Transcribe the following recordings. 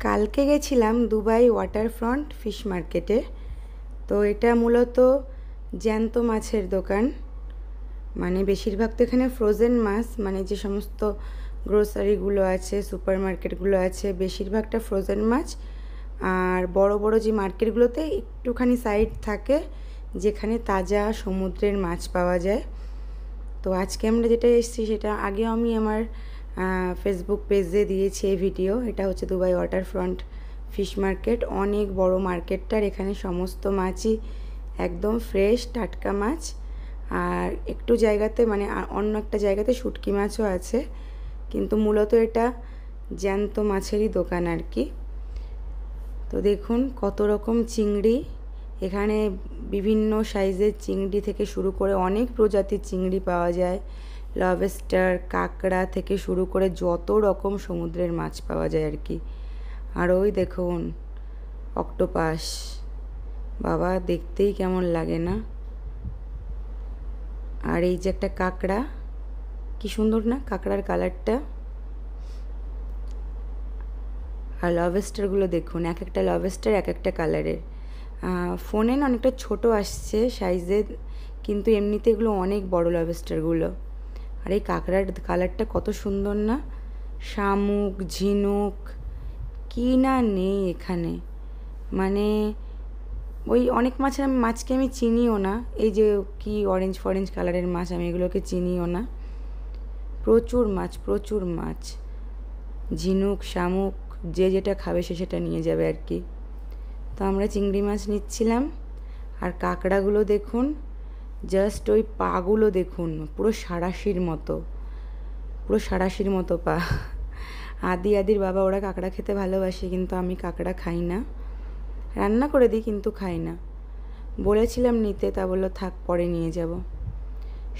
কালকে গেছিলাম Dubai waterfront fish মার্কেটে। তো এটা মূলত জ্যান্ত মাছের দোকান। মানে বেশিরভাগ তো এখানে ফ্রোজেন মাছ, মানে যে সমস্ত গ্রোসারিগুলো আছে, সুপার মার্কেটগুলো আছে, বেশিরভাগটা ফ্রোজেন মাছ। আর বড় বড় যে মার্কেটগুলোতে একটুখানি সাইড থাকে যেখানে তাজা সমুদ্রের মাছ পাওয়া যায়। তো আজকে আমরা যেটা এসেছি সেটা আগেও আমি আমার ফেসবুক পেজে দিয়েছি এই ভিডিও। এটা হচ্ছে দুবাই ওয়াটারফ্রন্ট ফিশ মার্কেট। অনেক বড় মার্কেটটার, এখানে সমস্ত মাছই একদম ফ্রেশ টাটকা মাছ। আর একটু জায়গাতে মানে অন্য একটা জায়গাতে শুটকি মাছও আছে, কিন্তু মূলত এটা জ্যান্ত মাছেরই দোকান আর কি। তো দেখুন কত রকম চিংড়ি, এখানে বিভিন্ন সাইজের চিংড়ি থেকে শুরু করে অনেক প্রজাতির চিংড়ি পাওয়া যায়। লবস্টার, কাঁকড়া থেকে শুরু করে যত রকম সমুদ্রের মাছ পাওয়া যায় আর কি। আর ওই দেখুন অক্টোপাস, বাবা দেখতেই কেমন লাগে না। আর এই যে একটা কাঁকড়া, কি সুন্দর না কাঁকড়ার কালারটা। আর লবস্টারগুলো দেখুন, এক একটা লবস্টার এক একটা কালারের। ফোনে না অনেকটা ছোট আসছে সাইজে, কিন্তু এমনিতে এগুলো অনেক বড় লবস্টারগুলো। আর এই কাঁকড়ার কালারটা কত সুন্দর না। শামুক, ঝিনুক, কি না নেই এখানে। মানে ওই অনেক মাছকে আমি চিনিও না, এই যে কি অরেঞ্জ ফরেঞ্জ কালারের মাছ, আমি এগুলোকে চিনিও না। প্রচুর মাছ, প্রচুর মাছ, ঝিনুক, শামুক, যে যেটা খাবে সে সেটা নিয়ে যাবে আর কি। তো আমরা চিংড়ি মাছ নিচ্ছিলাম। আর কাঁকড়াগুলো দেখুন, জাস্ট ওই পাগুলো দেখুন, পুরো সাঁড়াশির মতো, পুরো সাঁড়াশির মতো পা। আদির বাবা ওরা কাঁকড়া খেতে ভালোবাসে, কিন্তু আমি কাঁকড়া খাই না। রান্না করে দিই কিন্তু খাই না। বলেছিলাম নিতে, তা বললো থাক পরে নিয়ে যাব।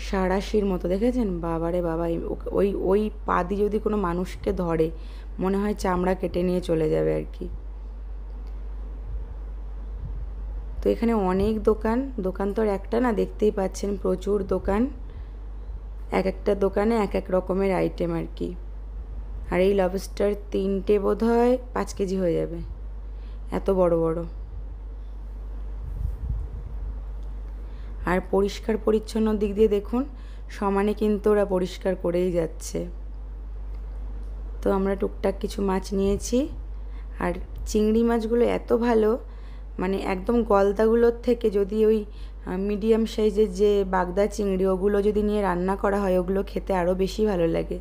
সাঁড়াশির মতো, দেখেছেন? বাবারে বাবা, ওই ওই পা দিয়ে যদি কোনো মানুষকে ধরে মনে হয় চামড়া কেটে নিয়ে চলে যাবে আর কি। তো এখানে অনেক দোকান, দোকান তো আর একটা না, দেখতেই পাচ্ছেন প্রচুর দোকান। এক একটা দোকানে এক এক রকমের আইটেম আর কি। আর এই লবস্টার 3টে বোধহয় 5 কেজি হয়ে যাবে, এত বড় বড়। আর পরিষ্কার পরিচ্ছন্ন দিক দিয়ে দেখুন, সমানে কিন্তু ওরা পরিষ্কার করেই যাচ্ছে। তো আমরা টুকটাক কিছু মাছ নিয়েছি। আর চিংড়ি মাছগুলো এত ভালো, মানে একদম গলদাগুলোর থেকে যদি ওই মিডিয়াম সাইজের যে বাগদা চিংড়ি, ওগুলো যদি নিয়ে রান্না করা হয়, ওগুলো খেতে আরও বেশি ভালো লাগে।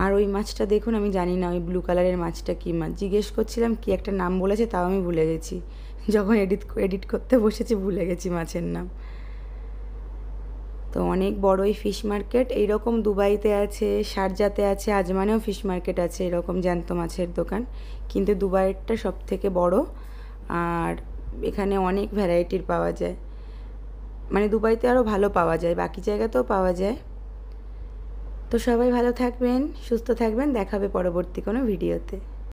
আর ওই মাছটা দেখুন, আমি জানি না ওই ব্লু কালারের মাছটা কী মাছ, জিজ্ঞেস করছিলাম কি একটা নাম বলেছে, তাও আমি ভুলে গেছি। যখন এডিট করতে বসেছি ভুলে গেছি মাছের নাম। তো অনেক বড় এই ফিশ মার্কেট, এইরকম দুবাইতে আছে, শারজাতে আছে, আজমানেও ফিশ মার্কেট আছে এরকম জ্যান্ত মাছের দোকান, কিন্তু দুবাইয়েরটা সব থেকে বড়। আর এখানে অনেক ভ্যারাইটির পাওয়া যায়, মানে দুবাইতে আরও ভালো পাওয়া যায়, বাকি জায়গাতেও পাওয়া যায়। তো সবাই ভালো থাকবেন, সুস্থ থাকবেন, দেখা হবে পরবর্তী কোনো ভিডিওতে।